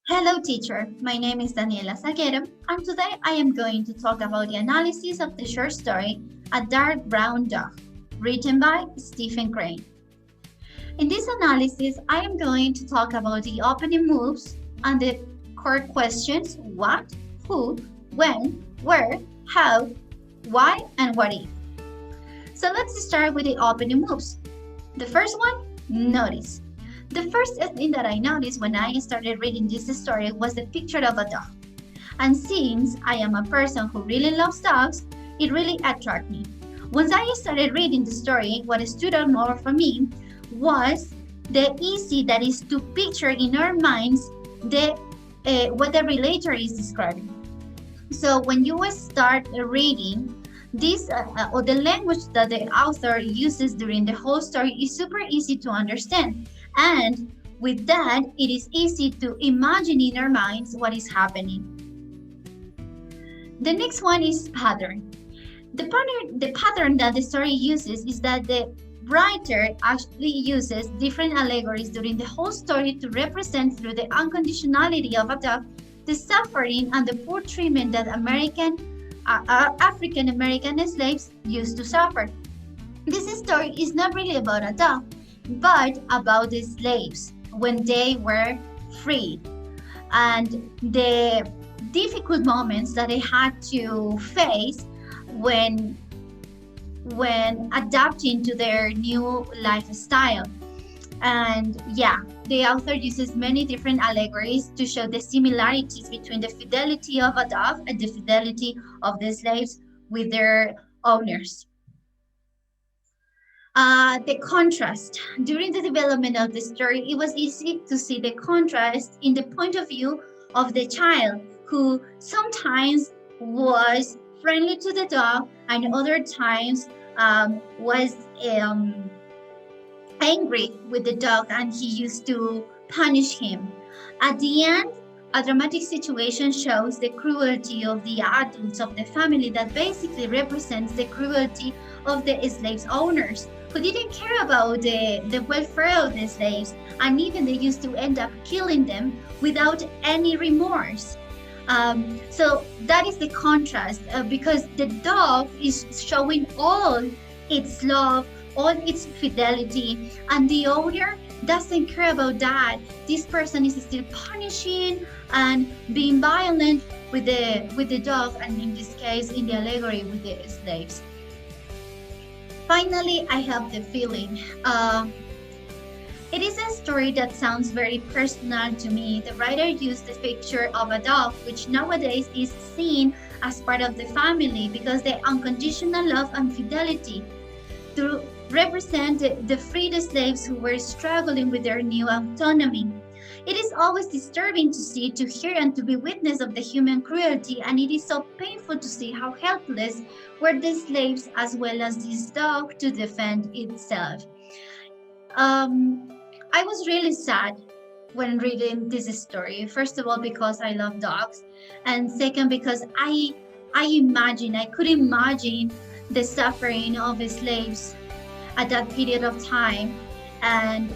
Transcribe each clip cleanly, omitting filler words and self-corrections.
Hello, teacher. My name is Daniela Salguero, and today I am going to talk about the analysis of the short story A Dark Brown Dog, written by Stephen Crane. In this analysis, I am going to talk about the opening moves and the core questions what, who, when, where, how, why, and what if. So let's start with the opening moves. The first one, notice. The first thing that I noticed when I started reading this story was the picture of a dog. And since I am a person who really loves dogs, it really attracted me. Once I started reading the story, what stood out more for me was the easy that is to picture in our minds what the relator is describing. So when you start reading, this or the language that the author uses during the whole story is super easy to understand, and with that it is easy to imagine in our minds what is happening. The next one is pattern. The pattern that the story uses is that the writer actually uses different allegories during the whole story to represent through the unconditionality of a dog the suffering and the poor treatment that African American slaves used to suffer. This story is not really about a dog, but about the slaves when they were freed and the difficult moments that they had to face when adapting to their new lifestyle. And yeah, the author uses many different allegories to show the similarities between the fidelity of a dog and the fidelity of the slaves with their owners. The contrast. During the development of the story, it was easy to see the contrast in the point of view of the child, who sometimes was friendly to the dog and other times was angry with the dog and he used to punish him. At the end, a dramatic situation shows the cruelty of the adults of the family that basically represents the cruelty of the slaves' owners, who didn't care about the welfare of the slaves, and even they used to end up killing them without any remorse. So that is the contrast because the dog is showing all its love, all its fidelity, and the owner doesn't care about that. This person is still punishing and being violent with the dog, and in this case, in the allegory, with the slaves. Finally, I have the feeling. It is a story that sounds very personal to me. The writer used the picture of a dog, which nowadays is seen as part of the family because the unconditional love and fidelity to represent the freed slaves who were struggling with their new autonomy. It is always disturbing to see, to hear, and to be witness of the human cruelty, and it is so painful to see how helpless were the slaves as well as this dog to defend itself. I was really sad when reading this story. First of all, because I love dogs, and second, because I could imagine the suffering of the slaves at that period of time, and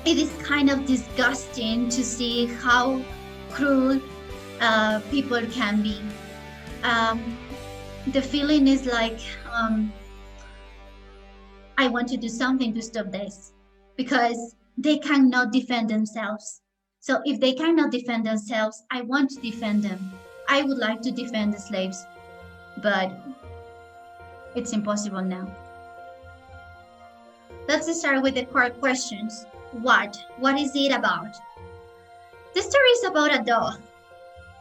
it is kind of disgusting to see how cruel people can be. The feeling is like I want to do something to stop this because they cannot defend themselves. So if they cannot defend themselves, I want to defend them. I would like to defend the slaves, but it's impossible now. Let's start with the core questions. What? What is it about? The story is about a dog.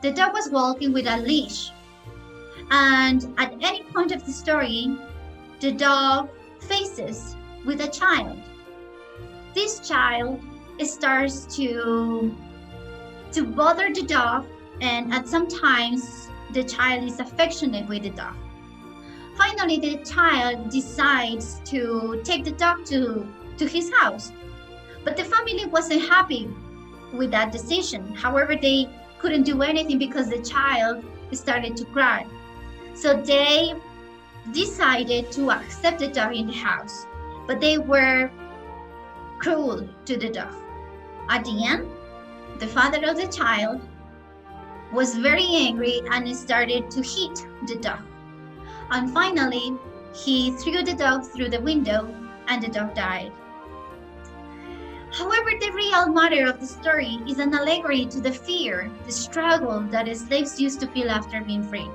The dog was walking with a leash. And at any point of the story, the dog faces with a child. This child starts to bother the dog, and at some times the child is affectionate with the dog. Finally, the child decides to take the dog to his house. But the family wasn't happy with that decision. However, they couldn't do anything because the child started to cry. So they decided to accept the dog in the house, but they were cruel to the dog. At the end, The father of the child was very angry and started to hit the dog. And finally, he threw the dog through the window and the dog died. However, the real matter of the story is an allegory to the fear, the struggle that slaves used to feel after being freed.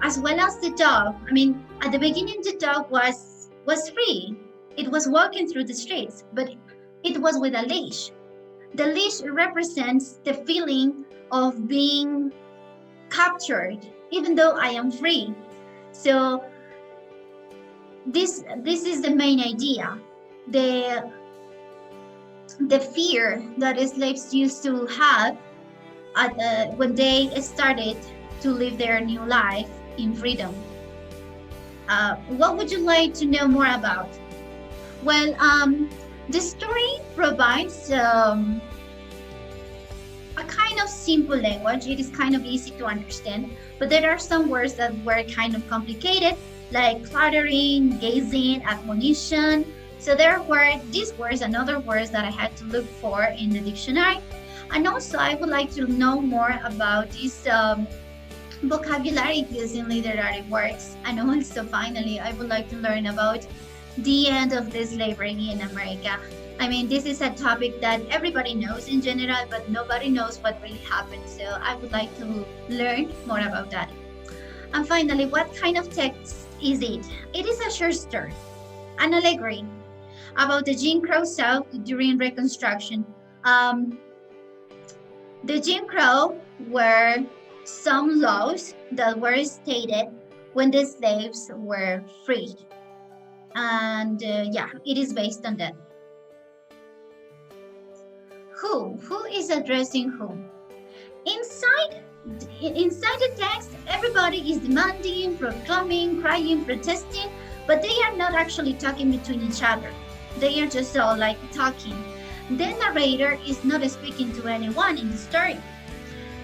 As well as the dog, at the beginning the dog was free. It was walking through the streets, but it was with a leash. The leash represents the feeling of being captured, even though I am free. So this is the main idea. The fear that slaves used to have when they started to live their new life in freedom. What would you like to know more about? Well, the story provides a kind of simple language. It is kind of easy to understand, but there are some words that were kind of complicated, like cluttering, gazing, admonition. So there were these words and other words that I had to look for in the dictionary. And also I would like to know more about this vocabulary used in literary works. And also finally, I would like to learn about the end of the slavery in America. This is a topic that everybody knows in general, but nobody knows what really happened. So I would like to learn more about that. And finally, what kind of text is it? It is a short story, an allegory about the Jim Crow South during Reconstruction. The Jim Crow were some laws that were stated when the slaves were freed. And it is based on that. Who is addressing whom? Inside the text, everybody is demanding, proclaiming, crying, protesting, but they are not actually talking between each other. They are just all like talking. The narrator is not speaking to anyone in the story.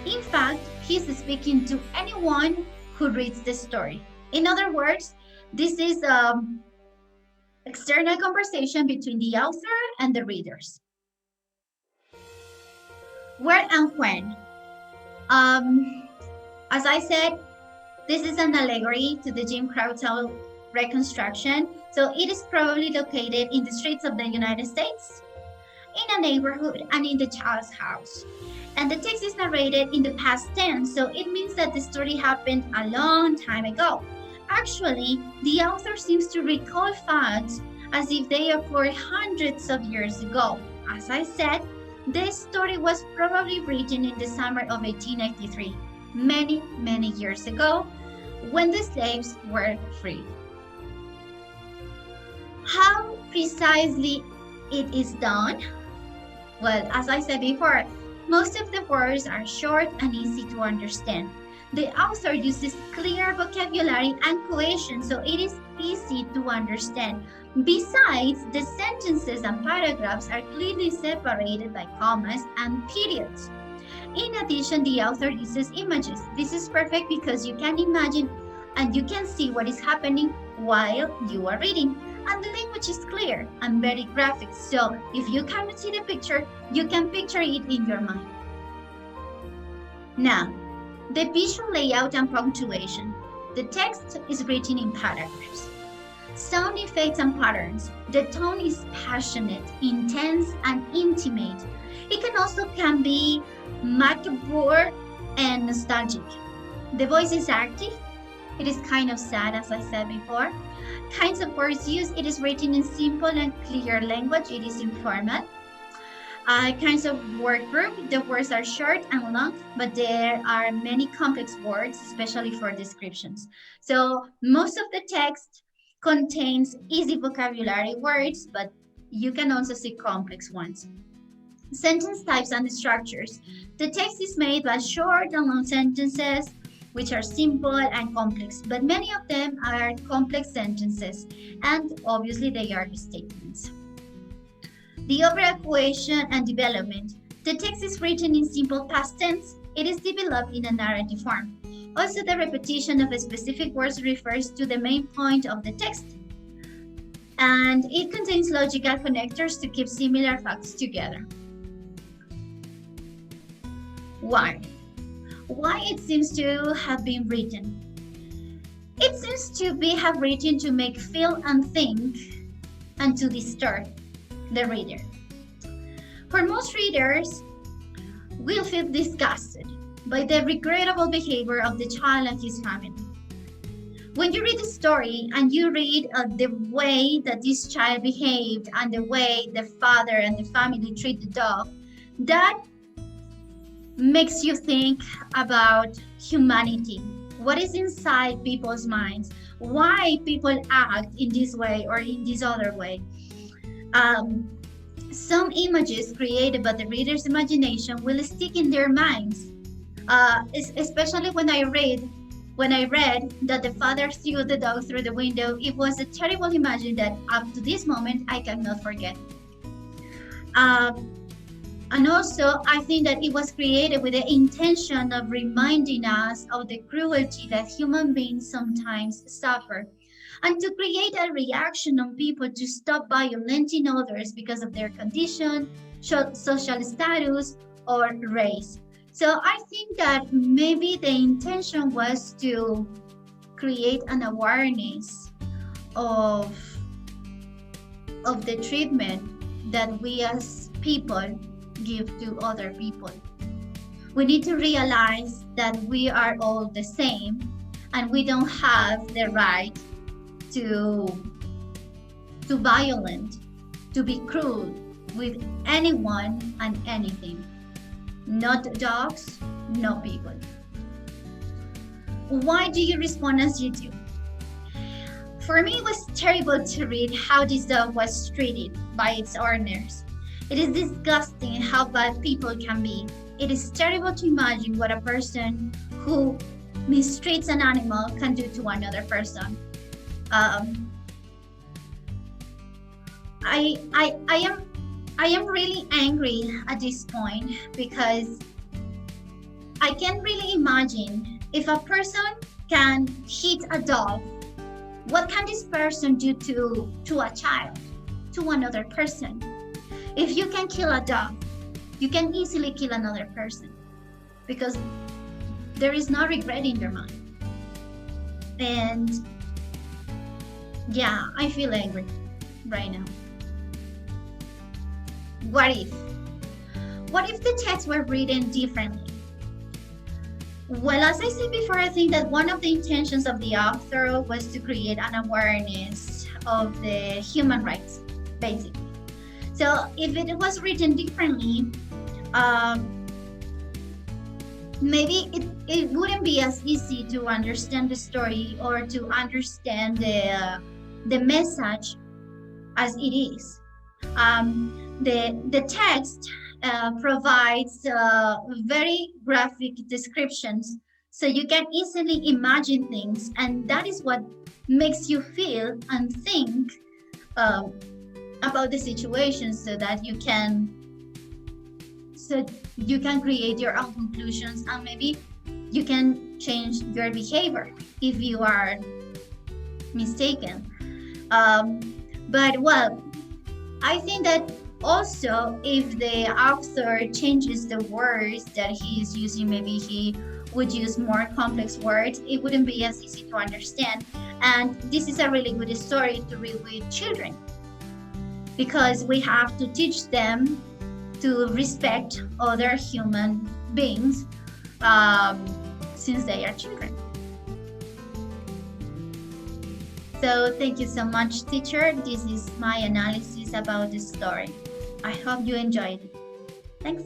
In fact, he's speaking to anyone who reads the story. In other words, this is external conversation between the author and the readers. Where and when? As I said, this is an allegory to the Jim Crow South Reconstruction. So it is probably located in the streets of the United States, in a neighborhood, and in the child's house. And the text is narrated in the past tense, so it means that the story happened a long time ago. Actually, the author seems to recall facts as if they occurred hundreds of years ago. As I said, the story was probably written in the summer of 1893, many, many years ago, when the slaves were freed. How precisely it is done? Well, as I said before, most of the words are short and easy to understand. The author uses clear vocabulary and cohesion, so it is easy to understand. Besides, the sentences and paragraphs are clearly separated by commas and periods. In addition, the author uses images. This is perfect because you can imagine and you can see what is happening while you are reading. And the language is clear and very graphic, so if you cannot see the picture, you can picture it in your mind. Now, the visual layout and punctuation. The text is written in paragraphs. Sound effects and patterns. The tone is passionate, intense, and intimate. It can be macabre and nostalgic. The voice is active. It is kind of sad, as I said before. Kinds of words used. It is written in simple and clear language. It is informal. Kinds of word group. The words are short and long, but there are many complex words, especially for descriptions. So most of the text contains easy vocabulary words, but you can also see complex ones. Sentence types and structures. The text is made by short and long sentences, which are simple and complex, but many of them are complex sentences, and obviously they are statements. The overall cohesion and development. The text is written in simple past tense. It is developed in a narrative form. Also, the repetition of specific words refers to the main point of the text. And it contains logical connectors to keep similar facts together. Why? Why it seems to have been written? It seems to be have written to make feel and think and to disturb the reader. For most readers, will feel disgusted by the regrettable behavior of the child and his family. When you read the story and you read the way that this child behaved and the way the father and the family treat the dog, that makes you think about humanity. What is inside people's minds? Why people act in this way or in this other way? Some images created by the reader's imagination will stick in their minds. Especially when I read that the father threw the dog through the window, it was a terrible image that up to this moment I cannot forget. And also, I think that it was created with the intention of reminding us of the cruelty that human beings sometimes suffer, and to create a reaction on people to stop violating others because of their condition, social status, or race. So I think that maybe the intention was to create an awareness of the treatment that we as people give to other people. We need to realize that we are all the same and we don't have the right to violent, to be cruel with anyone and anything. Not dogs, no people. Why do you respond as you do? For me, it was terrible to read how this dog was treated by its owners. It is disgusting how bad people can be. It is terrible to imagine what a person who mistreats an animal can do to another person. I am really angry at this point because I can't really imagine if a person can hit a dog, what can this person do to a child, to another person? If you can kill a dog, you can easily kill another person because there is no regret in your mind. And yeah, I feel angry right now. What if? What if the texts were written differently? Well, as I said before, I think that one of the intentions of the author was to create an awareness of the human rights, basically. So if it was written differently, maybe it wouldn't be as easy to understand the story or to understand the message as it is. The text provides very graphic descriptions, so you can easily imagine things, and that is what makes you feel and think about the situation, so you can create your own conclusions, and maybe you can change your behavior if you are mistaken. But well, I think that also if the author changes the words that he is using, maybe he would use more complex words, it wouldn't be as easy to understand. And this is a really good story to read with children, because we have to teach them to respect other human beings since they are children. So thank you so much, teacher. This is my analysis about this story. I hope you enjoyed it. Thanks.